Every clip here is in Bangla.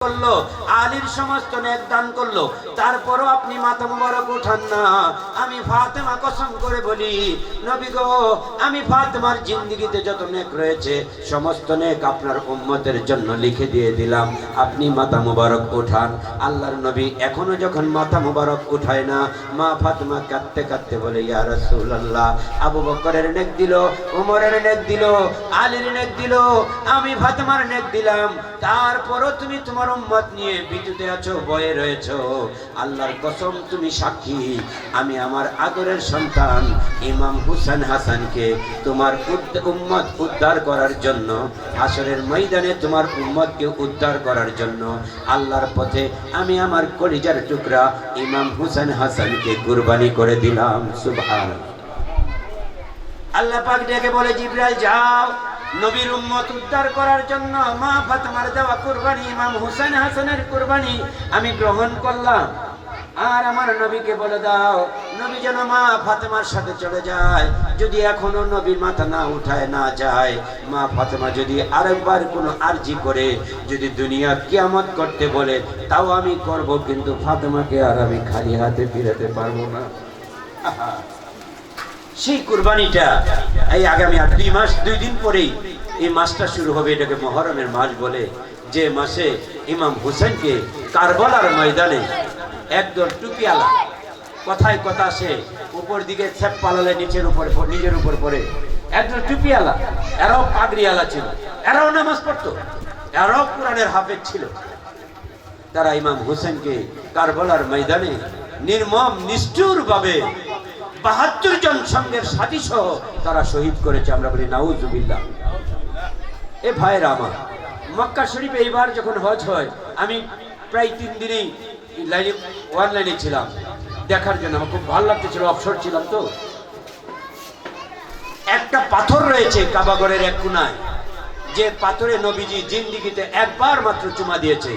করলো, আলীর সমস্ত নেক দান করলো, তারপরও আপনি মাথা মুবারক উঠান না। আমি ফাতেমা কসম করে বলি, নবী গো, আমি ফাতেমার জিন্দেগিতে যত নেক রয়েছে সমস্ত নেক আপনার উম্মতের জন্য লিখে দিয়ে দিলাম, আপনি মাথা মুবারক উঠান। আল্লাহর নবী এখনো যখন মাথা মুবারক উঠায় না, মা ফাতেমা কাঁদতে কাঁদতে বলে, ইয়া রাসূলুল্লাহ, আবু বকরের নেক দিল, ওমরের নেক দিল, আলীর নেক দিল, আমি ফাতেমার নেক দিলাম, তারপরও তুমি তোমার উম্মত নিয়ে বিদ্যুতে আছো, ভয়ে রয়েছো। আল্লাহর কসম, তুমি সাক্ষী, আমি আমার আদরের সন্তান ইমাম হুসেন হাসানকে তোমার উম্মত উদ্ধার করার জন্য, হাসরের ময়দানে তোমার উম্মতকে উদ্ধার করার জন্য আল্লাহর পথে আমি আমার কলিজার টুকরা ইমাম হুসেন হাসানকে কুরবানি করে দিলাম। সুবহানাল্লাহ। আল্লাহ পাক ডেকে বলে, জিবরাইল যাও, নবীর উম্মত উদ্ধার করার জন্য মা ফাতেমার দেওয়া কুরবানি, ইমাম হুসেন হাসানের কুরবানি আমি গ্রহণ করলাম। আর আমার নবীকে বলে দাও, নবী যেন মা ফাতেমার সাথে চলে যায়। যদি এখনো নবীর মাথা না উঠায় না যায়, মা ফাতেমা যদি আরেকবার কোনো আরজি করে, যদি দুনিয়া কিয়ামত করতে বলে, তাও আমি করব, কিন্তু ফাতেমাকে আর আমি খালি হাতে ফিরাতে পারবো না। সেই কুরবানিটা এই আগামী 2 মাস 2 দিন পরেই এই মাসটা শুরু হবে। এটাকে মুহররমের মাস বলে, যে মাসে ইমাম হুসেনকে কারবালার ময়দানে একদল টুপিওয়ালা, কথায় কথা সে উপর দিকে ছেপ পালালে নিজের উপর পড়ে, একদল টুপিওয়ালা, এরাও পাগড়িওয়ালা ছিল, এরাও নামাজ পড়তো, এরাও কোরআনের হাফেজ ছিল। তারা ইমাম হুসেনকে কারবালার ময়দানে নির্মম নিষ্ঠুর ভাবে 72 জন সঙ্গের সাথী সহ তারা শহীদ করেছে। আমরা বলি নাউজুবিল্লাহ। এ ভাইরা আমার, মক্কা শরীফে এইবার যখন হজ হয়, আমি প্রায় 3 দিনই অনলাইনে ছিলাম দেখার জন্য। আমার খুব ভালো লাগতেছিল, অবসর ছিলাম তো। একটা পাথর রয়েছে কাবাগরের এক কোনায়, যে পাথরে নবীজি জিন্দেগিতে একবার মাত্র চুমা দিয়েছে।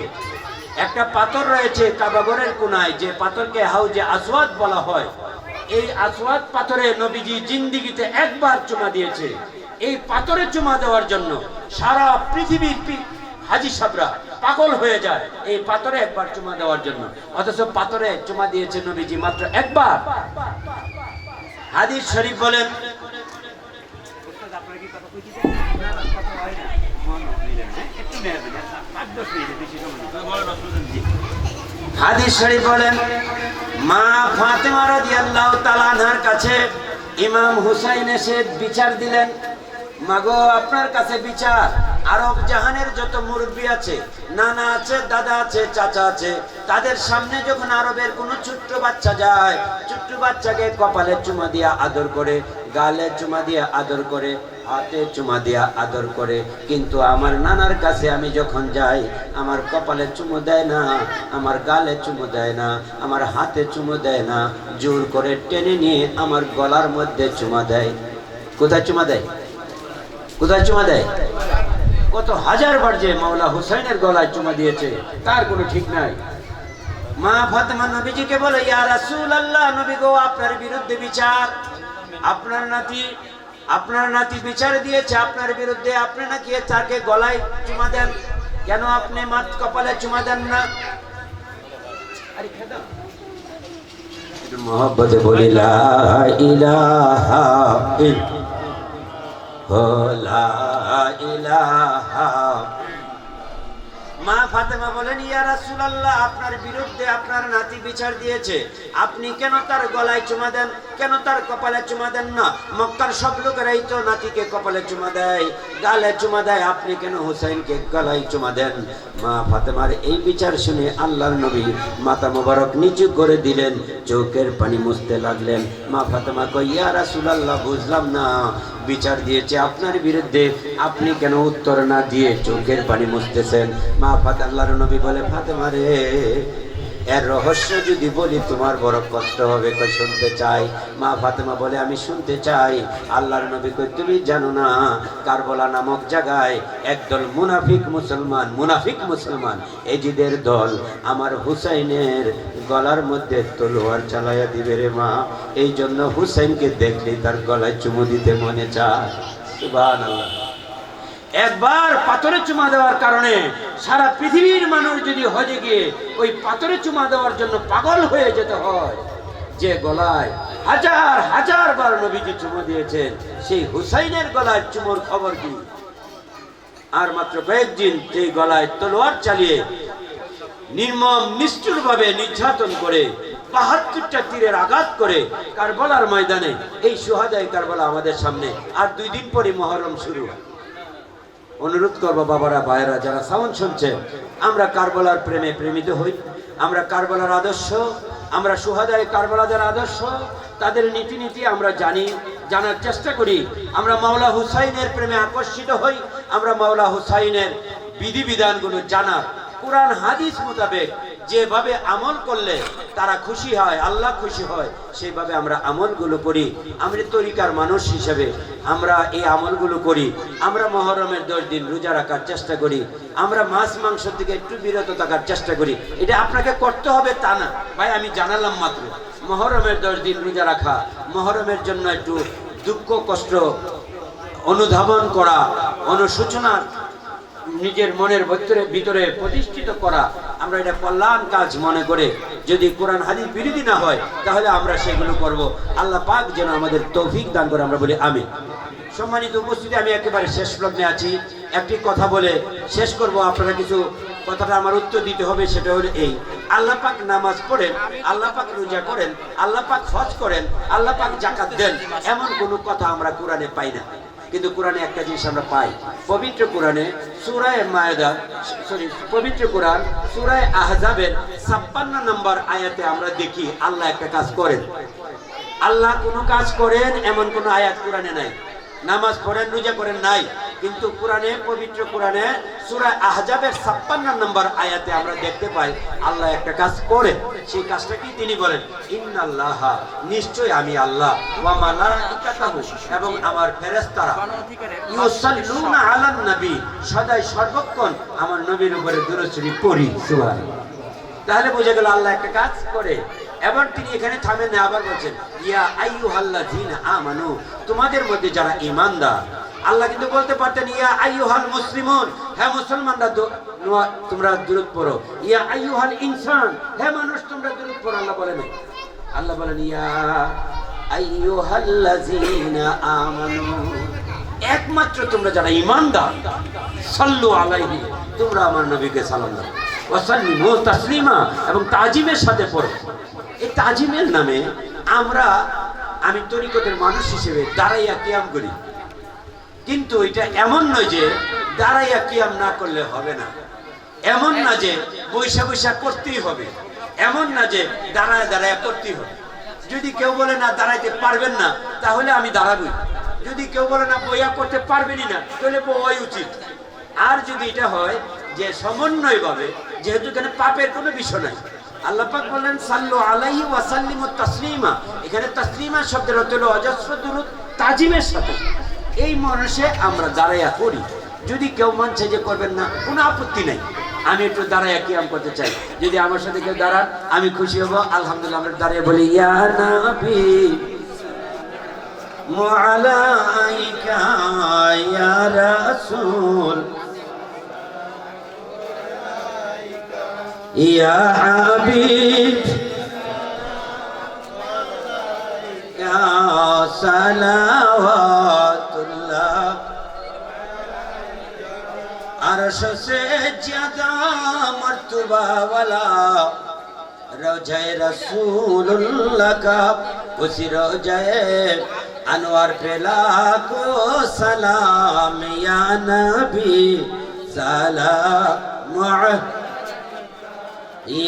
একটা পাথর রয়েছে কাবাগরের কোনায়, যে পাথরকে হাউজে আসওয়াদ বলা হয়। এই আসওয়াদ পাথরে নবীজি জিন্দেগিতে একবার চুমা দিয়েছে। এই পাথরে চুমা দেওয়ার জন্য সারা পৃথিবীর হাজী সাহেবরা পাগল হয়ে যায় এই পাথরে একবার চুমা দেওয়ার জন্য, অথচ পাথরে চুমা দিয়েছে নবীজি মাত্র একবার। হাদিস শরীফ বলেন, হাদিস শরীফ বলেন, মা ফাতেমা রাদিয়াল্লাহু তাআলা আনহার কাছে ইমাম হুসাইন এসে বিচার দিলেন, মাগো আপনার কাছে বিচার। আরব জাহানের যত মুরব্বী আছে, নানা আছে, দাদা আছে, চাচা আছে, তাদের সামনে যখন আরবের কোনো ছোট্ট বাচ্চা যায়, ছোট্ট বাচ্চাকে কপালে চুমা দিয়া আদর করে, গালে চুমা দিয়া আদর করে, হাতে চুমা দিয়া আদর করে, কিন্তু আমার নানার কাছে আমি যখন যাই, আমার কপালে চুমু দেয় না, আমার গালে চুমু দেয় না, আমার হাতে চুমু দেয় না, জোর করে টেনে নিয়ে আমার গলার মধ্যে চুমা দেয়। কোথায় চুমা দেয়? কোথায় চুমা দেয়? কত হাজার বার যে মাওলা হুসাইনের গলায় চুমা দিয়েছে তার কোনো ঠিক নাই। মা ফাতেমা নবীজিকে বলে, ইয়া রাসূলুল্লাহ, নবী গো, আপনার বিরুদ্ধে বিচার, আপনার নাতি বিচার দিয়েছে আপনার বিরুদ্ধে, আপনি নাকি তাকে গলায় চুমা দেন, কেন আপনি মাত কপালে চুমা দেন না? মোহব্বতে বলি লা ইলাহা ইল্লাল্লাহ। মা ফাতেমা বলেন, ইয়া রাসূলুল্লাহ, আপনার বিরুদ্ধে আপনার নাতি বিচার দিয়েছে, আপনি কেন তার গলায় চুমা দেন, কেন তার কপালে চুমা দেন না? মক্কার সব লোকেরাই তো নাতিকে কপালে চুমা দেয়, গালে চুমা দেয়, আপনি কেন হুসাইনকে গলায় চুমা দেন? মা ফাতেমার এই বিচার শুনে আল্লাহর নবী মাথা মোবারক নিচু করে দিলেন, চোখের পানি মুছতে লাগলেন। মা ফাতেমা কয়, ইয়া রাসূলুল্লাহ, বুঝলাম না, বিচার দিয়েছে আপনার বিরুদ্ধে, আপনি কেন উত্তর না দিয়ে চোখের পানি মুছতেছেন? মা ফাতেমা, আল্লাহর নবী বলে, ফাতেমা রে, এর রহস্য যদি বলি তোমার বড় কষ্ট হবে, কই শুনতে চাই? মা ফাতেমা বলে, আমি শুনতে চাই। আল্লাহর নবী কই, তুমি জানো না, কারবালা নামক জায়গায় একদল মুনাফিক মুসলমান এজিদের দল আমার হুসাইনের গলার মধ্যে তলোয়ার চালাইয়া দিবে রে মা, এই জন্য হুসাইনকে দেখলে তার গলায় চুমু দিতে মনে চায়। সুবহানাল্লাহ। একবার পাথরে চুমা দেওয়ার কারণে সারা পৃথিবীর মানুষ যদি হজে গিয়ে ওই পাথরে চুমা দেওয়ার জন্য পাগল হয়ে যেতে হয়, যে গলায় হাজার হাজার বার নবীজি চুমো দিয়েছেন, সেই হুসাইনের গলায় চুমোর খবর কি? আর মাত্র কয়েকদিন সেই গলায় তলোয়ার চালিয়ে নির্মম নিষ্ঠুর ভাবে নির্যাতন করে ৭২টা তীরের আঘাত করে কারবালার ময়দানে এই সুহাদায়ে কারবালা আমাদের সামনে। আর 2 দিন পরে মুহররম শুরু। অনুরোধ করবো বাবারা, ভাইয়েরা, যারা সাউন্ড শুনছেন, আমরা কারবালার প্রেমে প্রেমিত হই। আমরা কারবালার আদর্শ, আমরা সুহাদায়ে কারবালাদের আদর্শ, তাদের নীতি আমরা জানার চেষ্টা করি। আমরা মাওলা হুসাইনের প্রেমে আকর্ষিত হই। আমরা মাওলা হুসাইনের বিধিবিধানগুলো জানার, কোরআন হাদিস মোতাবেক যেভাবে আমল করলে তারা খুশি হয়, আল্লাহ খুশি হয়, সেইভাবে আমরা আমলগুলো করি। আমরা তরিকার মানুষ হিসেবে আমরা এই আমলগুলো করি। আমরা মুহররমের 10 দিন রোজা রাখার চেষ্টা করি। আমরা মাছ মাংস থেকে একটু বিরত থাকার চেষ্টা করি। এটা আপনাকে করতে হবে তা না ভাই, আমি জানালাম মাত্র। মুহররমের 10 দিন রোজা রাখা, মুহররমের জন্য একটু দুঃখ কষ্ট অনুধাবন করা, অনুশোচনা নিজের মনের ভিতরে প্রতিষ্ঠিত করা, আমরা এটা কল্যাণ কাজ মনে করে যদি কোরআন হাদিস বিরোধী না হয় তাহলে আমরা সেগুলো করব। আল্লাহ পাক যেন আমাদের তৌফিক দান করে, আমরা বলি আমিন। সম্মানিত উপস্থিতি, আমি একেবারে শেষ লগ্নে আছি। একটি কথা বলে শেষ করব। আপনারা কিছু কথাটা আমার উত্তর দিতে হবে। সেটা হলো এই: আল্লাহ পাক নামাজ পড়েন, আল্লাহ পাক রোজা করেন, আল্লাহ পাক হজ করেন, আল্লাহ পাক যাকাত দেন, এমন কোনো কথা আমরা কোরআনে পাই না। কিন্তু কোরআনে একটা জিনিস আমরা পাই। পবিত্র কোরআনে পবিত্র কোরআন সূরা আহজাবের 56 নম্বর আয়াতে আমরা দেখি আল্লাহ একটা কাজ করেন। আল্লাহ কোনো কাজ করেন এমন কোনো আয়াত কোরআনে নাই। নামাজ পড়েন, রোজা করেন নাই, কিন্তু কোরআনে, পবিত্র কোরআনে সূরা আহজাবের 56 নম্বর আয়াতে আমরা দেখতে পাই আল্লাহ একটা কাজ করেন। সেই কাজটা কি? তিনি বলেন, ইন্নাল্লাহা, নিশ্চয় আমি আল্লাহ, ওয়া মালাইকাতুহু, এবং আমার ফেরেশতারা, ইউসাল্লুনা আলান নবী, সদাই সর্বক্ষণ আমার নবীর উপরে দুরূদ শরীফ পড়ি। সুবহানাল্লাহ। তাহলে বোঝা গেল আল্লাহ একটা কাজ করে। এবার তিনি এখানে থামেন না, আবার বলছেন, ইয়া আইয়ুহাল্লাযীনা আমানু, তোমাদের মধ্যে যারা ঈমানদার। আল্লাহ কিন্তু বলতে পারতেন ইয়া আইয়ুহাল মুসলিমুন, হে মুসলমানরা তোমরা দুরূদ পড়ো। ইয়া আইয়ুহাল ইনসান, হে মানুষ তোমরা দুরূদ পড়ো। আল্লাহ বলেন, আল্লাহ বলেন ইয়া আইয়ুহাল্লাযীনা আমানু, একমাত্র তোমরা যারা ঈমানদার, সাল্লু আলাইহি, তোমরা আমার নবীকে সালাম দাও, ওয়া সাল্লিমু তাসলিমা, এবং তাজিমের সাথে পড়ো। এই তাজিমের নামে আমি তরিকতের মানুষ হিসেবে দাঁড়াইয়া কিয়াম করি, কিন্তু এটা এমন নয় যে দাঁড়াইয়া কিয়াম না করলে হবে না, এমন না যে বৈশা বৈশা করতেই হবে, এমন না যে দাঁড়ায় দাঁড়ায় করতেই হবে। যদি কেউ বলে না দাঁড়াইতে পারবেন না, তাহলে আমি দাঁড়াবই। যদি কেউ বলে না বইয়া করতে পারবেনই না, তাহলে বই উচিত। আর যদি এটা হয় যে সমন্বয় ভাবে, যেহেতু এখানে পাপের কোনো বিষয় নাই, আল্লাহ পাক বলেন সাল্লু আলাইহি ওয়া সাল্লিমু তাসলিমা, এখানে তাসলিমা শব্দের অর্থ হলো অজস্র দুরূদ তাজিমের সাথে। এই মনসে আমরা দাঁড়াইয়া করি। যদি কেউ মানছে যে করবেন না, কোনো আপত্তি নাই, আমি একটু দাঁড়াইয়া কিয়াম করতে চাই, যদি আমার সাথে কেউ দাঁড়ান আমি খুশি হব। আলহামদুলিল্লাহ। আমরা দাঁড়িয়ে বলি ইয়া নবী মুআলাইকা ইয়া রাসূল ইয়া হাবিব ইয়া সালাওয়াতুল্লাহ, अर्श से ज्यादा मर्तबा वाला रोज़े रसूलुल्लाह का, उसी रोज़े अनवर पे लाखों सलाम या नबी सलाम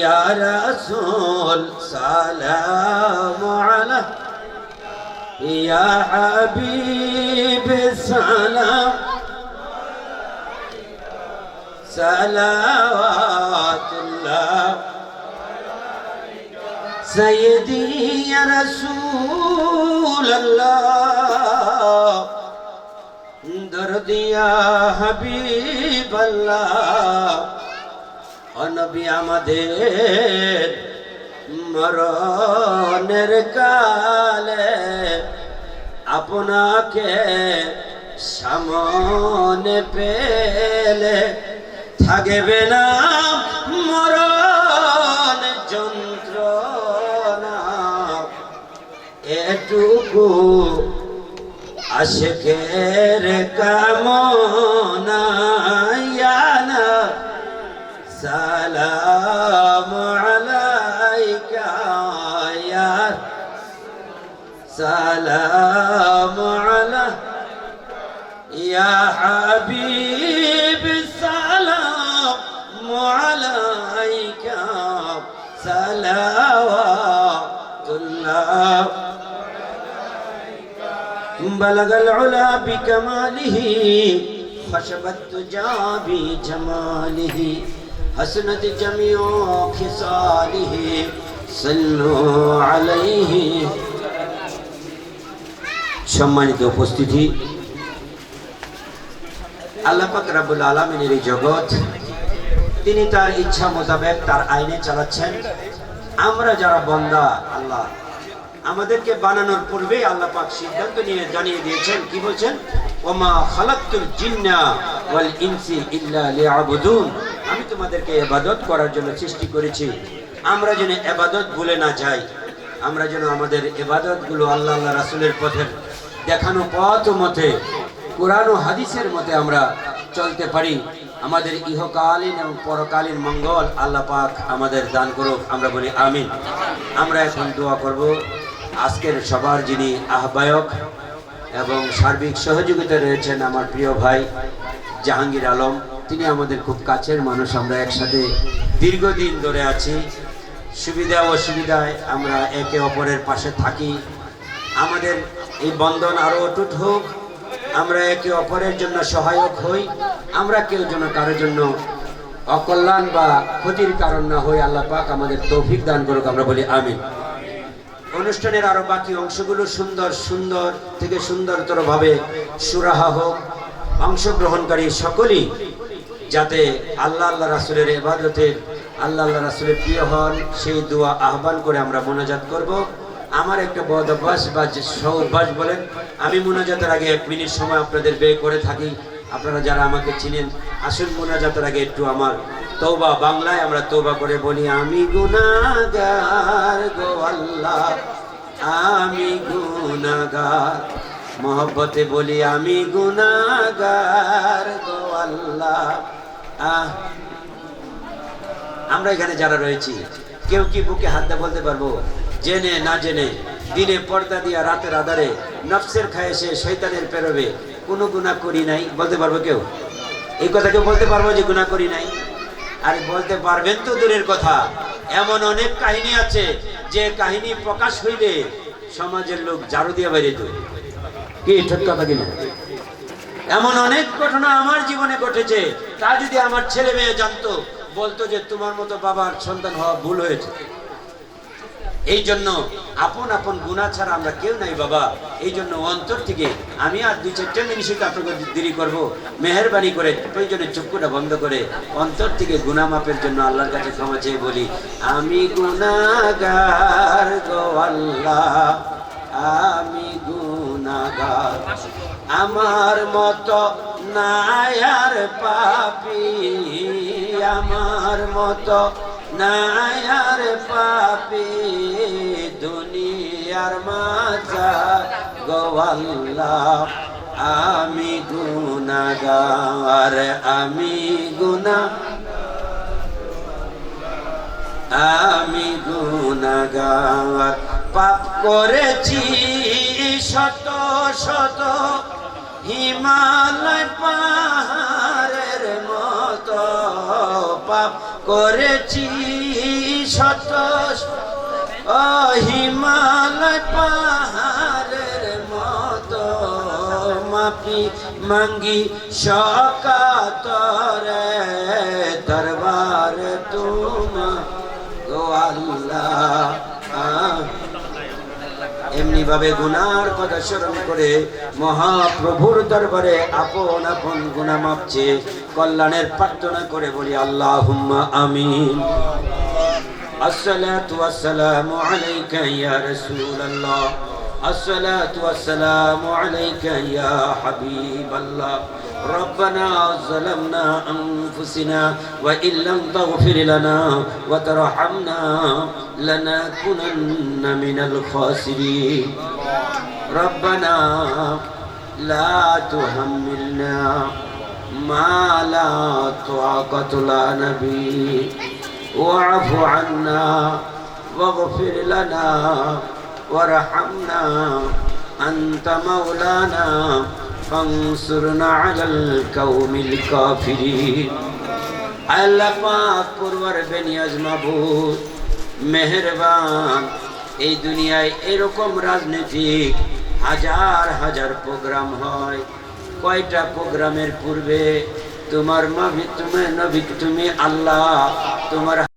या रसूल सलाम अलैहि या हबीब सलाम सलावतुल्लाह सय्यदी या रसूल अल्लाह, दर्द या हबीब अल्लाह, ও নবী আমাদের মরণের কালে আপনাকে সামনে পেলে থাকবে না মরণ যন্ত্রণা, এটুকু আশিকের কামনা। ইয়ানা সালাম আলাইকা ইয়া সালাম আলা ইয়া হাবিব সালাম আলাইকা সালাওয়াতুল্লাহ। بلغ العلا بكماله خشب الدجى بجماله حسنت جميع خصاله صلوا عليه। সম্মানিত উপস্থিতি, আল্লাহ পাক রব্বুল আলামিনের এই জগৎ তিনি তার ইচ্ছা মোতাবেক তার আইনে চালাচ্ছেন। আমরা যারা বান্দা, আল্লাহ আমাদেরকে বানানোর পূর্বে আল্লাহ পাক সিদ্ধান্ত নিয়ে জানিয়ে দিয়েছেন, কি বলছেন? ওমা খালাকতুল জিন্না ওয়াল ইনসি ইল্লা লিয়াবুদুন। আমি তোমাদেরকে ইবাদত করার জন্য সৃষ্টি করেছি। আমরা যেন ইবাদত ভুলে না যাই, আমরা যেন আমাদের ইবাদতগুলো আল্লাহ আল্লাহ রাসূলের পথের দেখানো পথ মতে, কোরআন ও হাদিসের মতে আমরা চলতে পারি। আমাদের ইহকালীন এবং পরকালীন মঙ্গল আল্লাহ পাক আমাদের দান করুক। আমরা বলি আমিন। আমরা এখন দোয়া করব। আজকের সবার যিনি আহ্বায়ক এবং সার্বিক সহযোগিতা রয়েছেন আমার প্রিয় ভাই জাহাঙ্গীর আলম, তিনি আমাদের খুব কাছের মানুষ। আমরা একসাথে দীর্ঘদিন ধরে আছি। সুবিধা অসুবিধায় আমরা একে অপরের পাশে থাকি। আমাদের এই বন্ধন আরও অটুট হোক, আমরা একে অপরের জন্য সহায়ক হই, আমরা কেউ যেন কারোর জন্য অকল্যাণ বা ক্ষতির কারণ না হই। আল্লাহ পাক আমাদের তৌফিক দান করুক। আমরা বলি আমিন। অনুষ্ঠানের আরো বাকি অংশগুলো সুন্দর সুন্দর থেকে সুন্দরতর ভাবে সুরাহা হোক। অংশগ্রহণকারী সকলেই যাতে আল্লাহ আল্লাহ রাসূলের ইবাদতে আল্লাহ আল্লাহ রাসূলের প্রিয় হন, সেই দোয়া আহ্বান করে আমরা মোনাজাত করব। আমার একটা বদ অভ্যাস বা সৌভ্যাস বলেন, আমি মোনাজাতের আগে 1 মিনিট সময় আপনাদের ব্যয় করে থাকি। আপনারা যারা আমাকে চিনেন, আসুন মোনাজাতের আগে একটু আমার তওবা, বাংলায় আমরা তওবা করে বলি, আমি গুনাহগার গো আল্লাহ, আমি গুনাহগার। মহব্বতে বলি, আমি গুনাহগার গো আল্লাহ। আমরা এখানে যারা রয়েছি, কেউ কি বুকে হাত দিয়ে বলতে পারবো, জেনে না জেনে, দিনে পর্দা দিয়া রাতের আধারে নফসের খায়েশে শয়তানের পেরোবে কোনো গুনাহ করি নাই? বলতে পারবো কেউ? এই কথা কেউ বলতে পারবো যে গুনাহ করি নাই? আর বলতে পারবেন তো দূরের কথা, এমন অনেক কাহিনী আছে যে কাহিনী প্রকাশ হইলে সমাজের লোক ঝাড়ু দিয়ে বাইরে তো কি ঠিক কথা কিনা? এমন অনেক ঘটনা আমার জীবনে ঘটেছে, তা যদি আমার ছেলে মেয়ে জানতো, বলতো যে তোমার মতো বাবার সন্তান হওয়া ভুল হয়েছে। এই জন্য আপন আপন গুনাহ ছাড়া আমরা কেউ নাই বাবা। এই জন্য অন্তর থেকে আমি আর 2-4 মিনিট আপনাকে দেরি করবো, মেহেরবানি করে প্রয়োজনে চক্ষুটা বন্ধ করে অন্তর থেকে গুনাহ মাপের জন্য আল্লাহর কাছে ক্ষমা চেয়ে বলি, আমি গুনাহগার গো আল্লাহ, আমি গুনাহগার। আমার মতো নাই আর পাপী, আমার মতো নাই আর পাপী দুনিয়ার মাঝে গো আল্লাহ, আমি গুনাহগার, আমি আমি গুনাহগার। পাপ করেছি শত শত, হিমালয় পাহাড়ের মতো। পাপ করেছি শত হিমালয় পাহাড়ের মতো। মাফি মাঙ্গি সকাতরে দরবারে তোমার গো আল্লাহ। এমনি ভাবে গুনার কথা স্মরণ করে মহাপ্রভুর দরবারে আপন আপন গুনাহ মাপ চেয়ে কল্যাণের প্রার্থনা করে বলি আল্লাহুম্মা আমিন। আসসালাতু ওয়াসসালামু আলাইকা ইয়া রাসূলুল্লাহ, الصلاة والسلام عليك يا حبيب الله ربنا ظلمنا أنفسنا وإن لم تغفر لنا وترحمنا لنكونن من الخاسرين ربنا لا تحملنا ما لا طاقة لنا به واعف عنا واغفر لنا وارحمنا أنت مولانا فانصرنا على القوم الكافرين আল্লাহ পাক পরওয়ার বেনিয়াজ মাবুদ মেহেরবান এই দুনিয়ায় এরকম রাজনীতিক হাজার হাজার প্রোগ্রাম হয় কয়টা প্রোগ্রামের পূর্বে তোমার নবী তুমি আল্লাহ তোমার